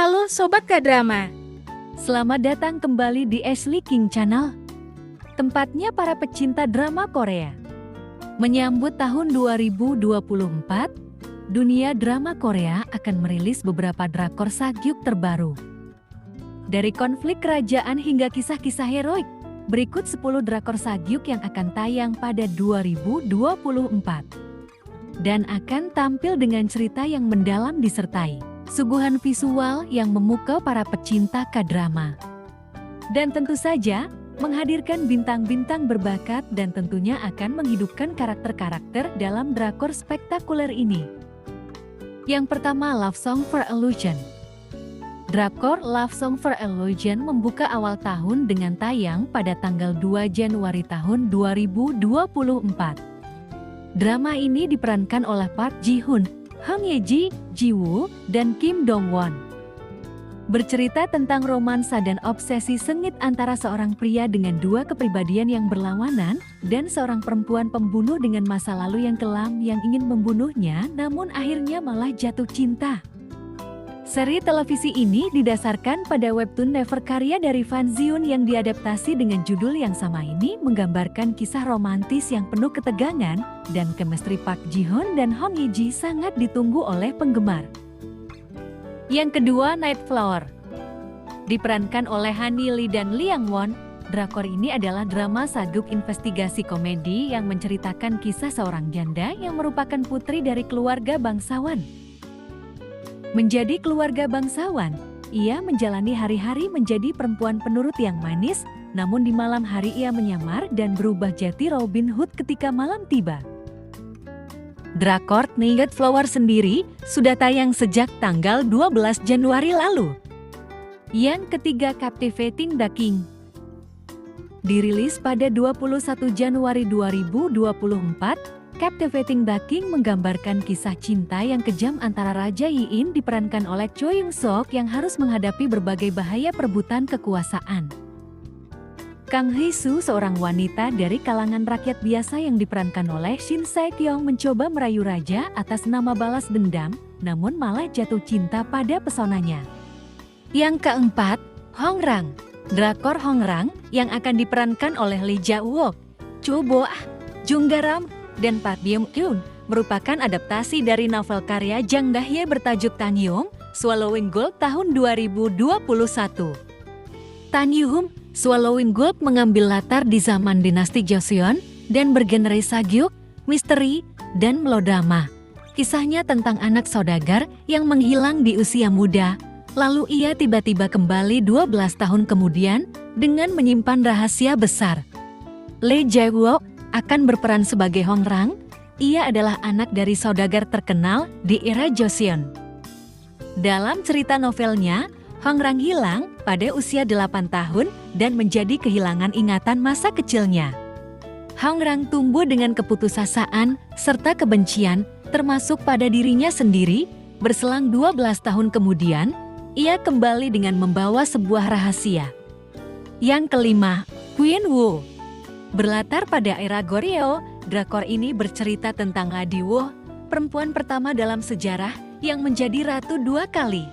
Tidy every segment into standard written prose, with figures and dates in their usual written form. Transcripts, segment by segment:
Halo Sobat K-Drama. Selamat datang kembali di Ashley King Channel. Tempatnya para pecinta drama Korea. Menyambut tahun 2024, dunia drama Korea akan merilis beberapa drakor sagyuk terbaru. Dari konflik kerajaan hingga kisah-kisah heroik, berikut 10 drakor sagyuk yang akan tayang pada 2024. Dan akan tampil dengan cerita yang mendalam disertai suguhan visual yang memukau para pecinta K-drama. Dan tentu saja, menghadirkan bintang-bintang berbakat dan tentunya akan menghidupkan karakter-karakter dalam drakor spektakuler ini. Yang pertama, Love Song for Illusion. Drakor Love Song for Illusion membuka awal tahun dengan tayang pada tanggal 2 Januari tahun 2024. Drama ini diperankan oleh Park Ji-hoon, Hong Ye-ji, Ji-woo, dan Kim Dong-won. Bercerita tentang romansa dan obsesi sengit antara seorang pria dengan dua kepribadian yang berlawanan dan seorang perempuan pembunuh dengan masa lalu yang kelam yang ingin membunuhnya namun akhirnya malah jatuh cinta. Seri televisi ini didasarkan pada webtoon Never karya dari Fan Ji-yoon yang diadaptasi dengan judul yang sama ini menggambarkan kisah romantis yang penuh ketegangan dan chemistry Park Ji-hoon dan Hong Ye-ji sangat ditunggu oleh penggemar. Yang kedua, Night Flower. Diperankan oleh Hani Lee dan Lee Yang-won, drakor ini adalah drama sagyuk investigasi komedi yang menceritakan kisah seorang janda yang merupakan putri dari keluarga bangsawan. Menjadi keluarga bangsawan, ia menjalani hari-hari menjadi perempuan penurut yang manis, namun di malam hari ia menyamar dan berubah jadi Robin Hood ketika malam tiba. Drakor Night Flower sendiri sudah tayang sejak tanggal 12 Januari lalu. Yang ketiga, Captivating the King. Dirilis pada 21 Januari 2024, Captivating the King menggambarkan kisah cinta yang kejam antara Raja Yi-in diperankan oleh Cho Young-sok yang harus menghadapi berbagai bahaya perebutan kekuasaan. Kang Hee-soo, seorang wanita dari kalangan rakyat biasa yang diperankan oleh Shin Se-kyung mencoba merayu raja atas nama balas dendam, namun malah jatuh cinta pada pesonanya. Yang keempat, Hongrang. Drakor Hongrang yang akan diperankan oleh Lee Ja-wook, Cho Bo-ah, Jung Ga-ram, dan Park Byung-kyun merupakan adaptasi dari novel karya Jang Da-hye bertajuk Tanyum, Swallowing Gold tahun 2021. Tanyum, Swallowing Gold mengambil latar di zaman dinasti Joseon dan bergenre sagyuk, misteri, dan melodrama. Kisahnya tentang anak saudagar yang menghilang di usia muda, lalu ia tiba-tiba kembali 12 tahun kemudian dengan menyimpan rahasia besar. Lee Ja-wook akan berperan sebagai Hongrang. Ia adalah anak dari saudagar terkenal di era Joseon. Dalam cerita novelnya, Hongrang hilang pada usia 8 tahun dan menjadi kehilangan ingatan masa kecilnya. Hongrang tumbuh dengan keputusasaan serta kebencian termasuk pada dirinya sendiri. Berselang 12 tahun kemudian, ia kembali dengan membawa sebuah rahasia. Yang kelima, Queen Woo. Berlatar pada era Goryeo, drakor ini bercerita tentang Lady Woo, perempuan pertama dalam sejarah yang menjadi ratu 2 kali.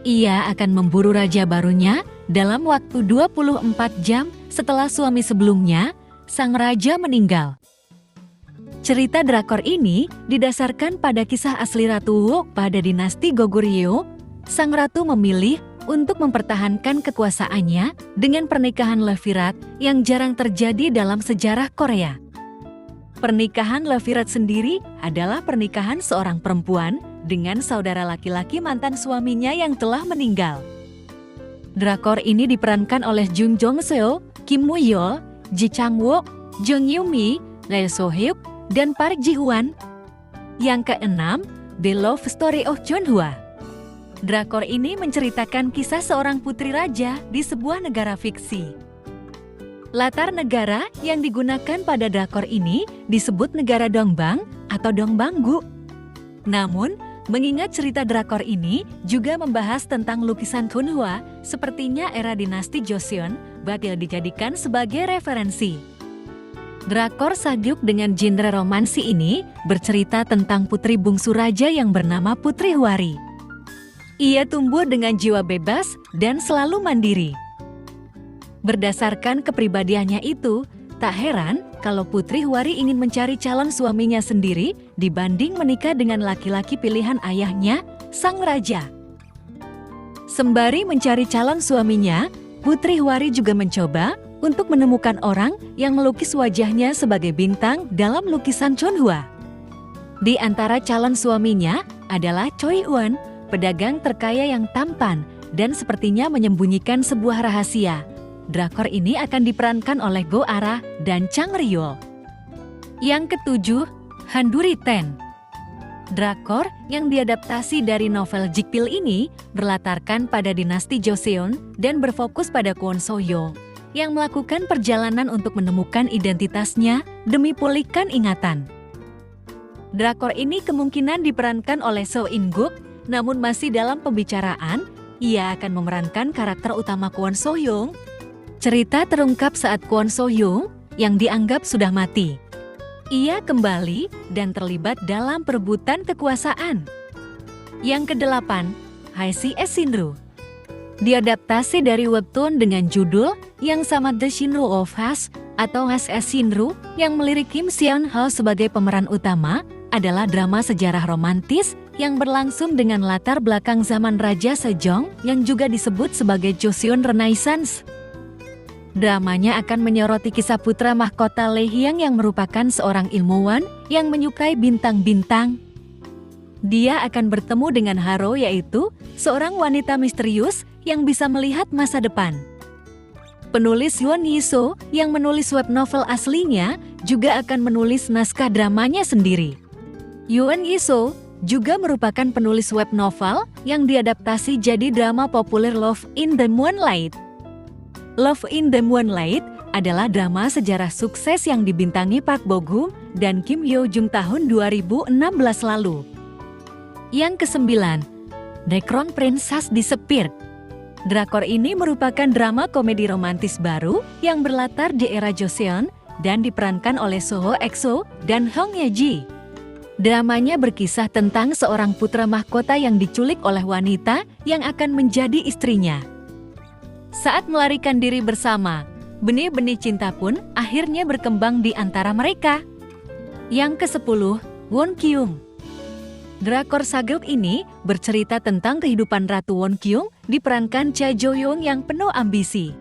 Ia akan memburu raja barunya dalam waktu 24 jam setelah suami sebelumnya, sang raja, meninggal. Cerita drakor ini didasarkan pada kisah asli Ratu Woo pada dinasti Goguryeo. Sang ratu memilih untuk mempertahankan kekuasaannya dengan pernikahan Levirat yang jarang terjadi dalam sejarah Korea. Pernikahan Levirat sendiri adalah pernikahan seorang perempuan dengan saudara laki-laki mantan suaminya yang telah meninggal. Drakor ini diperankan oleh Jung Jong-seo, Kim Woo-yeol, Ji Chang-wook, Jung Yoo-mi, Lee So-hyuk, dan Park Ji-hwan. Yang keenam, The Love Story of Chunhwa. Drakor ini menceritakan kisah seorang putri raja di sebuah negara fiksi. Latar negara yang digunakan pada drakor ini disebut negara Dongbang atau Dongbanggu. Namun, mengingat cerita drakor ini juga membahas tentang lukisan Chunhwa, sepertinya era dinasti Joseon bakal dijadikan sebagai referensi. Drakor sagyuk dengan genre romansi ini bercerita tentang putri bungsu raja yang bernama Putri Hwari. Ia tumbuh dengan jiwa bebas dan selalu mandiri. Berdasarkan kepribadiannya itu, tak heran kalau Putri Hwari ingin mencari calon suaminya sendiri dibanding menikah dengan laki-laki pilihan ayahnya, sang raja. Sembari mencari calon suaminya, Putri Hwari juga mencoba untuk menemukan orang yang melukis wajahnya sebagai bintang dalam lukisan Chonhua. Di antara calon suaminya adalah Choi Won, pedagang terkaya yang tampan dan sepertinya menyembunyikan sebuah rahasia. Drakor ini akan diperankan oleh Go Ara dan Chang Ryol. Yang ketujuh, Handuri Ten. Drakor yang diadaptasi dari novel Jikpil ini berlatarkan pada dinasti Joseon dan berfokus pada Kwon So-young yang melakukan perjalanan untuk menemukan identitasnya demi pulihkan ingatan. Drakor ini kemungkinan diperankan oleh Seo In-guk, namun masih dalam pembicaraan, ia akan memerankan karakter utama Kwon So-young. Cerita terungkap saat Kwon So-young yang dianggap sudah mati. Ia kembali dan terlibat dalam perebutan kekuasaan. Yang kedelapan, HCS Shinru. Diadaptasi dari webtoon dengan judul yang sama The Shinru of Has atau HCS Shinru yang melirik Kim Seon-ho sebagai pemeran utama adalah drama sejarah romantis yang berlangsung dengan latar belakang zaman Raja Sejong yang juga disebut sebagai Joseon Renaissance. Dramanya akan menyoroti kisah putra mahkota Lee Hyang yang merupakan seorang ilmuwan yang menyukai bintang-bintang. Dia akan bertemu dengan Haro, yaitu seorang wanita misterius yang bisa melihat masa depan. Penulis Yoon Yi-so yang menulis web novel aslinya juga akan menulis naskah dramanya sendiri. Yoon Yi-so juga merupakan penulis web novel yang diadaptasi jadi drama populer Love in the Moonlight. Love in the Moonlight adalah drama sejarah sukses yang dibintangi Park Bo-gum dan Kim Hyo-jung tahun 2016 lalu. Yang kesembilan, The Crown Princess Disappeared. Drakor ini merupakan drama komedi romantis baru yang berlatar di era Joseon dan diperankan oleh Soho EXO dan Hong Ye-ji. Dramanya berkisah tentang seorang putra mahkota yang diculik oleh wanita yang akan menjadi istrinya. Saat melarikan diri bersama, benih-benih cinta pun akhirnya berkembang di antara mereka. Yang ke-10, Won Kyung. Drakor Saguk ini bercerita tentang kehidupan Ratu Won Kyung diperankan Cha Jo-young yang penuh ambisi.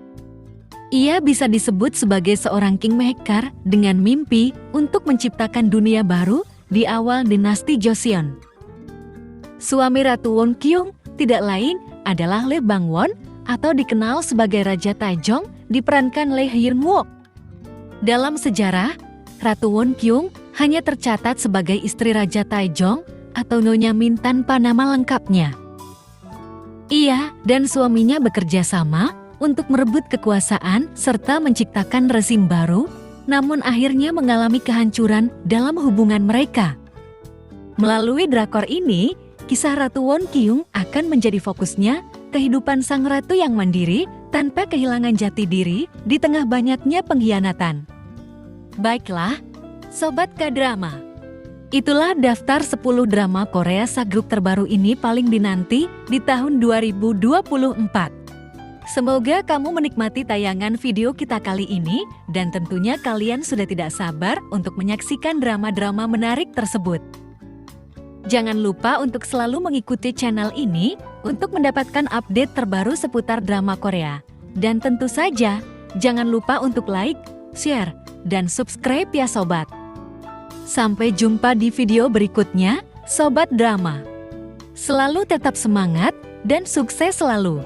Ia bisa disebut sebagai seorang kingmaker dengan mimpi untuk menciptakan dunia baru di awal dinasti Joseon. Suami Ratu Won Kyung tidak lain adalah Lee Bang-won atau dikenal sebagai Raja Taejong diperankan Lee Hyun-wook. Dalam sejarah, Ratu Won Kyung hanya tercatat sebagai istri Raja Taejong atau Nyonya Min tanpa nama lengkapnya. Ia dan suaminya bekerja sama untuk merebut kekuasaan serta menciptakan rezim baru, namun akhirnya mengalami kehancuran dalam hubungan mereka. Melalui drakor ini, kisah Ratu Won Kyung akan menjadi fokusnya kehidupan sang ratu yang mandiri tanpa kehilangan jati diri di tengah banyaknya pengkhianatan. Baiklah, Sobat K-Drama. Itulah daftar 10 drama Korea Saguk terbaru ini paling dinanti di tahun 2024. Semoga kamu menikmati tayangan video kita kali ini dan tentunya kalian sudah tidak sabar untuk menyaksikan drama-drama menarik tersebut. Jangan lupa untuk selalu mengikuti channel ini untuk mendapatkan update terbaru seputar drama Korea. Dan tentu saja, jangan lupa untuk like, share, dan subscribe ya sobat. Sampai jumpa di video berikutnya, Sobat Drama. Selalu tetap semangat dan sukses selalu.